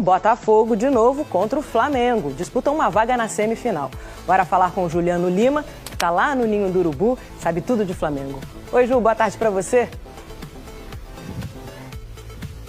Botafogo de novo contra o Flamengo. Disputam uma vaga na semifinal. Bora falar com o Juliano Lima, que está lá no Ninho do Urubu, sabe tudo de Flamengo. Oi, Ju, boa tarde para você.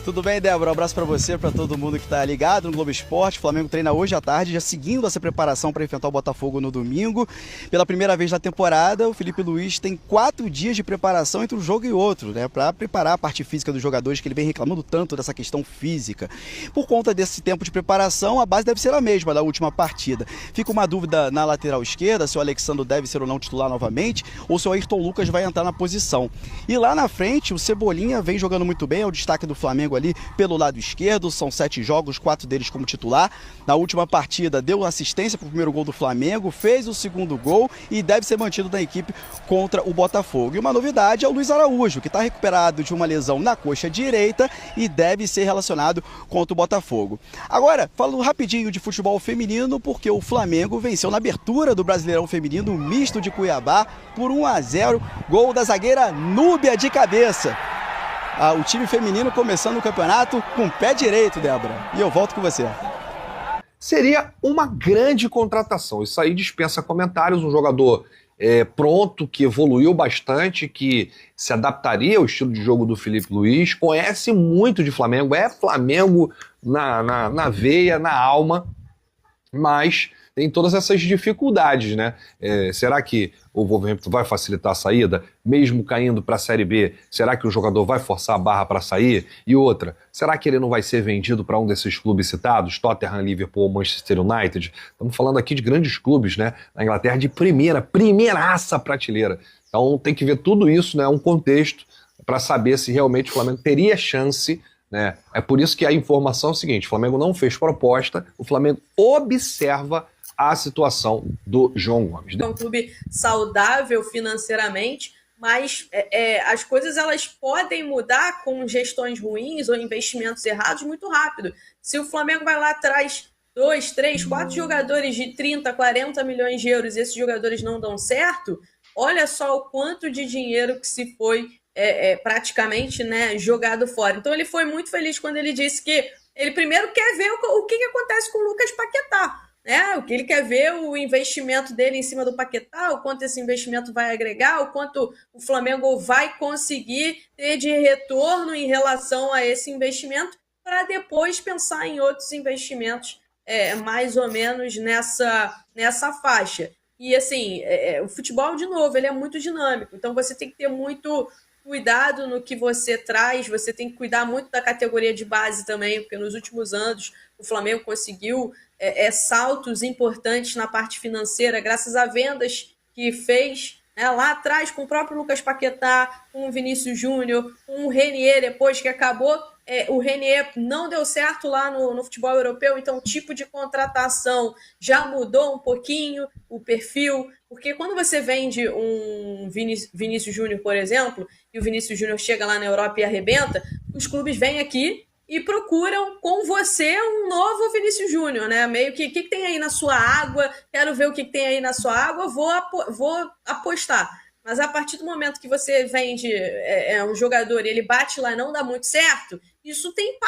Tudo bem, Débora? Um abraço para você, para todo mundo que está ligado no Globo Esporte. O Flamengo treina hoje à tarde, já seguindo essa preparação para enfrentar o Botafogo no domingo. Pela primeira vez na temporada, o Felipe Luiz tem 4 dias de preparação entre um jogo e outro, né, para preparar a parte física dos jogadores, que ele vem reclamando tanto dessa questão física. Por conta desse tempo de preparação, a base deve ser a mesma da última partida. Fica uma dúvida na lateral esquerda, se o Alexandre deve ser ou não titular novamente, ou se o Ayrton Lucas vai entrar na posição. E lá na frente, o Cebolinha vem jogando muito bem, é o destaque do Flamengo ali pelo lado esquerdo, são 7 jogos, 4 deles como titular. Na última partida deu assistência para o primeiro gol do Flamengo, fez o segundo gol e deve ser mantido na equipe contra o Botafogo. E uma novidade é o Luiz Araújo, que está recuperado de uma lesão na coxa direita e deve ser relacionado contra o Botafogo. Agora, falando rapidinho de futebol feminino, porque o Flamengo venceu na abertura do Brasileirão Feminino misto de Cuiabá por 1-0, gol da zagueira Núbia de cabeça. O time feminino começando o campeonato com o pé direito, Débora. E eu volto com você. Seria uma grande contratação. Isso aí dispensa comentários. Um jogador pronto, que evoluiu bastante, que se adaptaria ao estilo de jogo do Felipe Luiz, conhece muito de Flamengo, é Flamengo na veia, na alma, mas tem todas essas dificuldades, né? Será que o Wolverhampton vai facilitar a saída, mesmo caindo para a Série B? Será que o jogador vai forçar a barra para sair? E outra, será que ele não vai ser vendido para um desses clubes citados, Tottenham, Liverpool, Manchester United? Estamos falando aqui de grandes clubes, né? Na Inglaterra, de primeiraça prateleira. Então tem que ver tudo isso, né? Um contexto para saber se realmente o Flamengo teria chance, né? É por isso que a informação é o seguinte: o Flamengo não fez proposta, o Flamengo observa a situação do João Gomes. É um clube saudável financeiramente, mas as coisas elas podem mudar com gestões ruins ou investimentos errados muito rápido. Se o Flamengo vai lá atrás 2, 3, 4 jogadores de 30, 40 milhões de euros e esses jogadores não dão certo, olha só o quanto de dinheiro que se foi praticamente, né, jogado fora. Então ele foi muito feliz quando ele disse que ele primeiro quer ver o que acontece com o Lucas Paquetá. O que ele quer ver, o investimento dele em cima do Paquetá, o quanto esse investimento vai agregar, o quanto o Flamengo vai conseguir ter de retorno em relação a esse investimento, para depois pensar em outros investimentos mais ou menos nessa faixa. E assim, o futebol, de novo, ele é muito dinâmico, então você tem que ter muito cuidado no que você traz, você tem que cuidar muito da categoria de base também, porque nos últimos anos o Flamengo conseguiu saltos importantes na parte financeira, graças a vendas que fez, né, lá atrás com o próprio Lucas Paquetá, com o Vinícius Júnior, com o Renier depois, que acabou. O Renier não deu certo lá no futebol europeu, então o tipo de contratação já mudou um pouquinho, o perfil, porque quando você vende um Vinícius Júnior, por exemplo, e o Vinícius Júnior chega lá na Europa e arrebenta, os clubes vêm aqui e procuram com você um novo Vinícius Júnior, né? Meio que, o que tem aí na sua água? Quero ver o que tem aí na sua água, vou apostar. Mas a partir do momento que você vende um jogador e ele bate lá e não dá muito certo, isso tem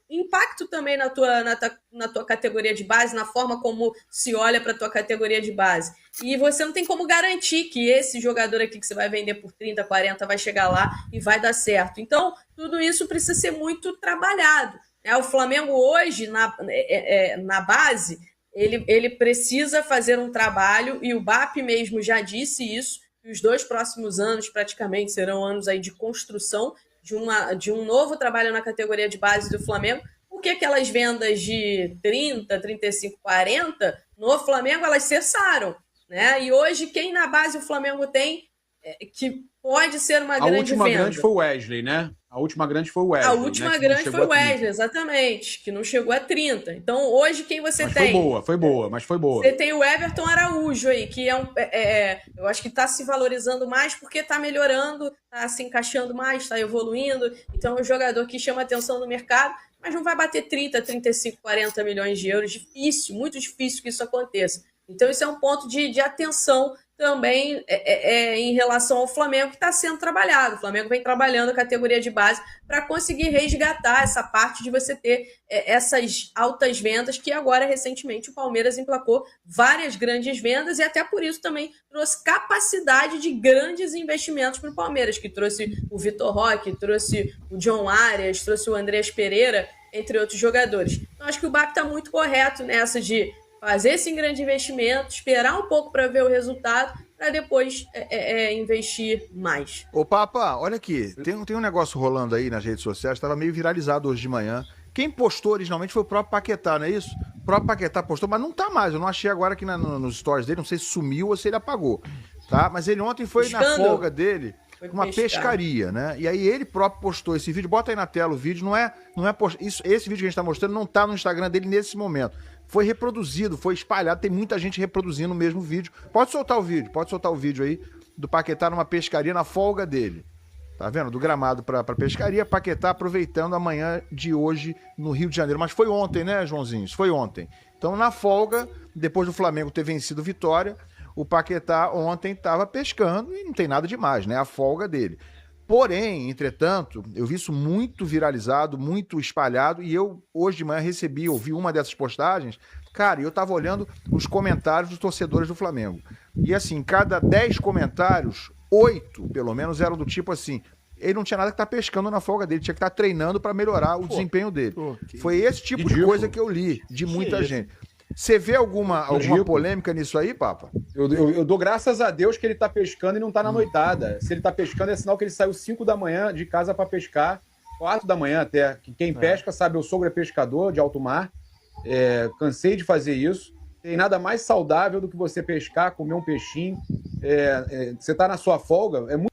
impacto também na tua categoria de base, na forma como se olha para a tua categoria de base. E você não tem como garantir que esse jogador aqui que você vai vender por 30, 40 vai chegar lá e vai dar certo. Então, tudo isso precisa ser muito trabalhado. O Flamengo hoje, na base, ele precisa fazer um trabalho, e o BAP mesmo já disse isso, que os 2 próximos anos praticamente serão anos aí de construção de um novo trabalho na categoria de base do Flamengo, porque aquelas vendas de 30, 35, 40 no Flamengo, elas cessaram, né? E hoje quem na base o Flamengo tem que pode ser uma grande venda. A última grande foi o Wesley, né? A última grande foi o Wesley. A última grande foi o Wesley, exatamente, que não chegou a 30. Então, hoje, quem você tem? Foi boa, mas foi boa. Você tem o Everton Araújo aí, que eu acho que está se valorizando mais porque está melhorando, está se encaixando mais, está evoluindo. Então, é um jogador que chama atenção no mercado, mas não vai bater 30, 35, 40 milhões de euros. Difícil, muito difícil que isso aconteça. Então, isso é um ponto de atenção também em relação ao Flamengo, que está sendo trabalhado. O Flamengo vem trabalhando a categoria de base para conseguir resgatar essa parte de você ter essas altas vendas, que agora, recentemente, o Palmeiras emplacou várias grandes vendas e até por isso também trouxe capacidade de grandes investimentos para o Palmeiras, que trouxe o Vitor Roque, trouxe o John Arias, trouxe o Andrés Pereira, entre outros jogadores. Então, acho que o BAP está muito correto nessa de fazer esse grande investimento, esperar um pouco para ver o resultado, para depois investir mais. Ô, Papa, olha aqui, tem um negócio rolando aí nas redes sociais, estava meio viralizado hoje de manhã. Quem postou originalmente foi o próprio Paquetá, não é isso? O próprio Paquetá postou, mas não tá mais, eu não achei agora aqui nos stories dele, não sei se sumiu ou se ele apagou, tá? Mas ele ontem foi na folga dele, uma pescaria, né? E aí ele próprio postou esse vídeo, bota aí na tela o vídeo, não é esse vídeo que a gente tá mostrando não tá no Instagram dele nesse momento. Foi reproduzido, foi espalhado, tem muita gente reproduzindo o mesmo vídeo. Pode soltar o vídeo aí do Paquetá numa pescaria na folga dele. Tá vendo? Do Gramado pra pescaria, Paquetá aproveitando a manhã de hoje no Rio de Janeiro. Mas foi ontem, né, Joãozinho? Foi ontem. Então, na folga, depois do Flamengo ter vencido Vitória, o Paquetá ontem estava pescando e não tem nada demais, né? A folga dele. Porém, entretanto, eu vi isso muito viralizado, muito espalhado, e eu hoje de manhã ouvi uma dessas postagens, cara, e eu tava olhando os comentários dos torcedores do Flamengo. E assim, cada 10 comentários, 8, pelo menos, eram do tipo assim, ele não tinha nada que estar pescando na folga dele, tinha que estar treinando para melhorar o desempenho dele. Foi esse tipo de coisa que eu li, de muita gente. Você vê alguma polêmica nisso aí, Papa? Eu dou graças a Deus que ele tá pescando e não tá na noitada. Se ele tá pescando, é sinal que ele saiu 5 da manhã de casa para pescar, 4 da manhã até. Quem pesca sabe, o sogro é pescador de alto mar. Cansei de fazer isso. Tem nada mais saudável do que você pescar, comer um peixinho. Você tá na sua folga, é muito